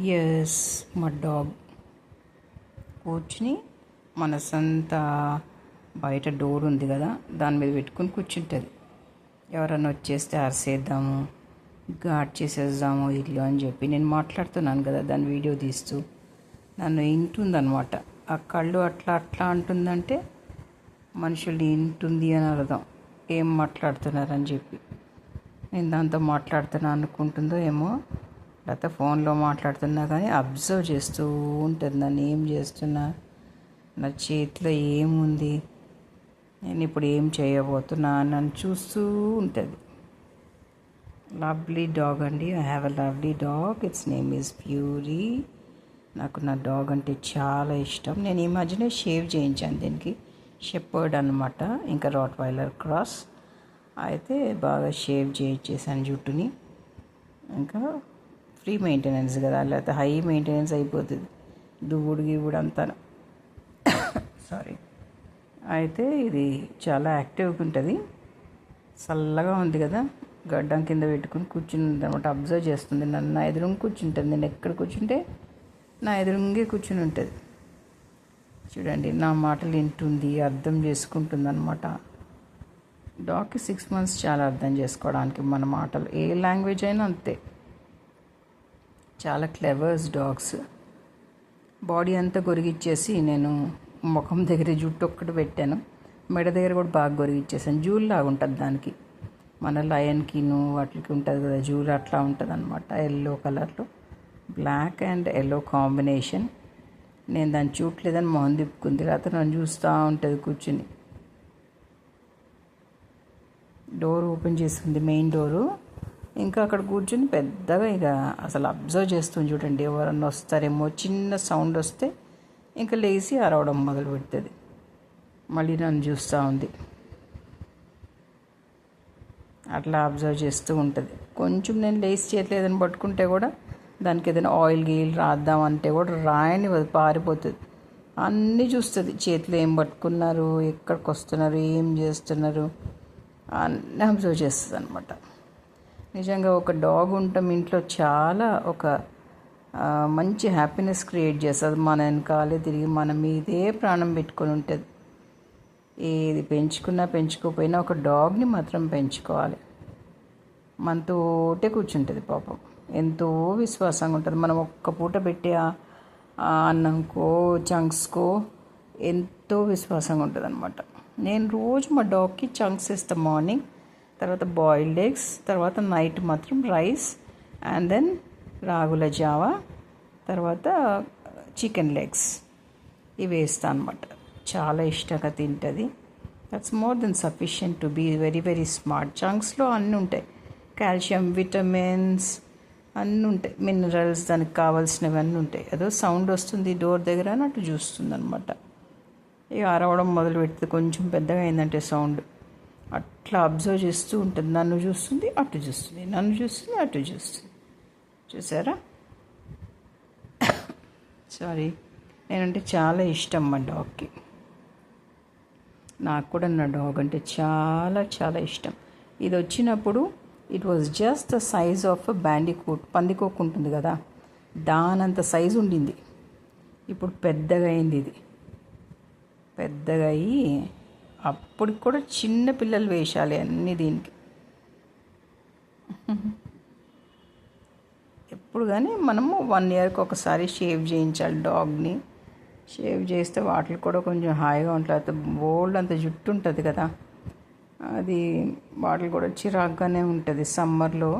Years మా dog కూర్చుని మనసంతా బయట డోర్ ఉంది కదా, దాని మీద పెట్టుకుని కూర్చుంటుంది. ఎవరన్నా వచ్చేస్తే అరిసేద్దాము, గాడ్ చేసేద్దాము ఇల్లు అని చెప్పి నేను మాట్లాడుతున్నాను కదా, దాని వీడియో తీస్తూ నన్ను వింటుందన్నమాట. ఆ కళ్ళు అట్లా అట్లా అంటుందంటే మనుషులు వింటుంది అని అర్థం, ఏం మాట్లాడుతున్నారని చెప్పి. నేను దాంతో మాట్లాడుతున్నా అనుకుంటుందో ఏమో, లేకపోతే ఫోన్లో మాట్లాడుతున్నా కానీ అబ్జర్వ్ చేస్తూ ఉంటుంది నన్ను, ఏం చేస్తున్నా, నా చేతిలో ఏముంది, నేను ఇప్పుడు ఏం చేయబోతున్నా నన్ను చూస్తూ ఉంటుంది. లవ్లీ డాగ్ అండి, I have a lovely dog, its name is puree. నాకు నా డాగ్ అంటే చాలా ఇష్టం. నేను ఈ మధ్యనే షేవ్ చేయించాను దీనికి, షెపర్డ్ అనమాట, ఇంకా రాట్ వైలర్ క్రాస్. అయితే బాగా షేవ్ చేయించేసాను జుట్టుని. ఇంకా ఫ్రీ మెయింటెనెన్స్ కదా, లేకపోతే హై మెయింటెనెన్స్ అయిపోతుంది, దువ్వుడు అంతా. సారీ. అయితే ఇది చాలా యాక్టివ్గా ఉంటుంది, చల్లగా ఉంది కదా, గడ్డం కింద పెట్టుకుని కూర్చుని అనమాట. అబ్జర్వ్ చేస్తుంది నన్ను, నా ఎదురుగా కూర్చుంటుంది. నేను ఎక్కడ కూర్చుంటే నా ఎదురుంగే కూర్చుని ఉంటుంది. చూడండి, నా మాటలు వింటుంది, అర్థం చేసుకుంటుంది అనమాట. డాగ్కి 6 months చాలా అర్థం చేసుకోవడానికి మన మాటలు, ఏ లాంగ్వేజ్ అయినా అంతే. చాలా క్లెవర్స్ డాగ్స్. బాడీ అంతా గొరిగిచ్చేసి నేను ముఖం దగ్గర జుట్టు ఒక్కటి పెట్టాను, మెడ దగ్గర కూడా బాగా గొరిగిచ్చేసాను. జూల్ లాగా ఉంటుంది దానికి, మన లయన్కిను వాటికి ఉంటుంది కదా జూల్, అట్లా ఉంటుంది అనమాట. ఎల్లో కలర్లో, బ్లాక్ అండ్ ఎల్లో కాంబినేషన్. నేను దాన్ని చూడలేదని మొహం తిప్పుకుంది, లేకపోతే నన్ను చూస్తూ ఉంటుంది కూర్చుని. డోర్ ఓపెన్ చేస్తుంది, మెయిన్ డోరు. ఇంకా అక్కడ కూర్చుని పెద్దగా ఇక అసలు అబ్జర్వ్ చేస్తుంది. చూడండి, ఎవరన్నా వస్తారేమో, చిన్న సౌండ్ వస్తే ఇంకా లేచి అరవడం మొదలు పెడుతుంది. మళ్ళీ నన్ను చూస్తూ ఉంది, అట్లా అబ్జర్వ్ చేస్తూ ఉంటుంది. కొంచెం నేను లేచి చేతిలో ఏదైనా పట్టుకుంటే కూడా, దానికి ఏదైనా ఆయిల్ గీల్ రాద్దామంటే కూడా రాయని పారిపోతుంది. అన్నీ చూస్తుంది, చేతిలో ఏం పట్టుకున్నారు, ఎక్కడికి వస్తున్నారు, ఏం చేస్తున్నారు అన్నీ అబ్జర్వ్ చేస్తుంది అనమాట. నిజంగా ఒక డాగ్ ఉండటం ఇంట్లో చాలా ఒక మంచి హ్యాపీనెస్ క్రియేట్ చేస్తుంది. మన వెనకాలే తిరిగి మన మీదే ప్రాణం పెట్టుకొని ఉంటుంది. ఏది పెంచుకున్నా పెంచుకోకపోయినా ఒక డాగ్ని మాత్రం పెంచుకోవాలి. మనతోటే కూర్చుంటుంది పాపం, ఎంతో విశ్వాసంగా ఉంటుంది. మనం ఒక్క పూట పెట్టే అన్నంకో చంక్స్కో ఎంతో విశ్వాసంగా ఉంటుంది అనమాట. నేను రోజు మా డాగ్కి చంక్స్ ఇస్తాను, మార్నింగ్, తర్వాత బాయిల్డ్ ఎగ్స్, తర్వాత నైట్ మాత్రం రైస్, అండ్ దెన్ రాగుల జావా, తర్వాత చికెన్ లెగ్స్, ఇవి వేస్తాను అనమాట. చాలా ఇష్టంగా తింటుంది. That's more than sufficient to be very very smart. చంక్స్లో అన్నీ ఉంటాయి, కాల్షియం, విటమిన్స్ అన్నీ ఉంటాయి, మినరల్స్, దానికి కావాల్సినవి అన్నీ ఉంటాయి. అదో సౌండ్ వస్తుంది డోర్ దగ్గర అని అటు చూస్తుంది అనమాట. ఇక అరవడం మొదలు పెడుతుంది, కొంచెం పెద్దగా అయిందంటే సౌండ్. అట్లా అబ్జర్వ్ చేస్తూ ఉంటుంది, నన్ను చూస్తుంది, అటు చూస్తుంది, నన్ను చూస్తుంది, అటు చూస్తుంది. చూసారా? సారీ. నేనంటే చాలా ఇష్టం మా డాగ్కి. నాకు కూడా నా డాగ్ అంటే చాలా చాలా ఇష్టం. ఇది వచ్చినప్పుడు it was just the size of bandicoot, పందికోక్ ఉంటుంది కదా, దానంత సైజు ఉండింది. ఇప్పుడు పెద్దగా అయింది, ఇది పెద్దగా అయ్యి అప్పటికి కూడా చిన్న పిల్లలు వేషాలి అన్నీ దీనికి. ఎప్పుడు కానీ మనము 1 yearకి ఒకసారి షేవ్ చేయించాలి డాగ్ని. షేవ్ చేస్తే వాటికి కూడా కొంచెం హాయిగా ఉంటుంది. బోల్డ్ అంత జుట్టు ఉంటుంది కదా, అది వాటికి కూడా చిరాగ్గానే ఉంటుంది. సమ్మర్లో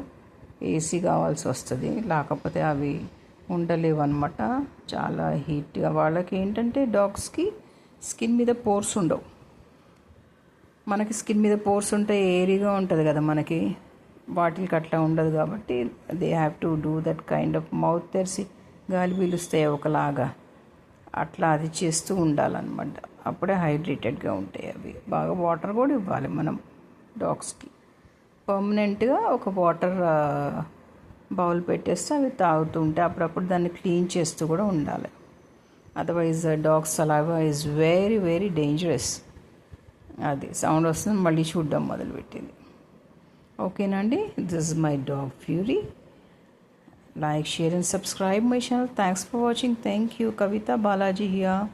ఏసీ కావాల్సి వస్తుంది, లేకపోతే అవి ఉండలేవు అనమాట, చాలా హీట్గా. వాళ్ళకి ఏంటంటే డాగ్స్కి స్కిన్ మీద పోర్స్ ఉండవు, మనకి స్కిన్ మీద పోర్స్ ఉంటే ఏరీగా ఉంటుంది కదా మనకి, వాటికి అట్లా ఉండదు. కాబట్టి they have to do that kind of mouth తెరిచి గాలి పీలుస్తాయి ఒకలాగా, అట్లా అది చేస్తూ ఉండాలన్నమాట. అప్పుడే హైడ్రేటెడ్గా ఉంటాయి అవి. బాగా వాటర్ కూడా ఇవ్వాలి మనం డాగ్స్కి. పర్మనెంట్గా ఒక వాటర్ బౌల్ పెట్టేస్తే అవి తాగుతూ ఉంటాయి. అప్పుడప్పుడు దాన్ని క్లీన్ చేస్తూ కూడా ఉండాలి. Otherwise dog saliva is very very dangerous. అది సౌండ్ వస్తుంది, మళ్ళీ చూడడం మొదలుపెట్టింది. ఓకేనండి, this is my dog fury. like, share and subscribe my channel. Thanks for watching. Thank you. Kavita Balaji here.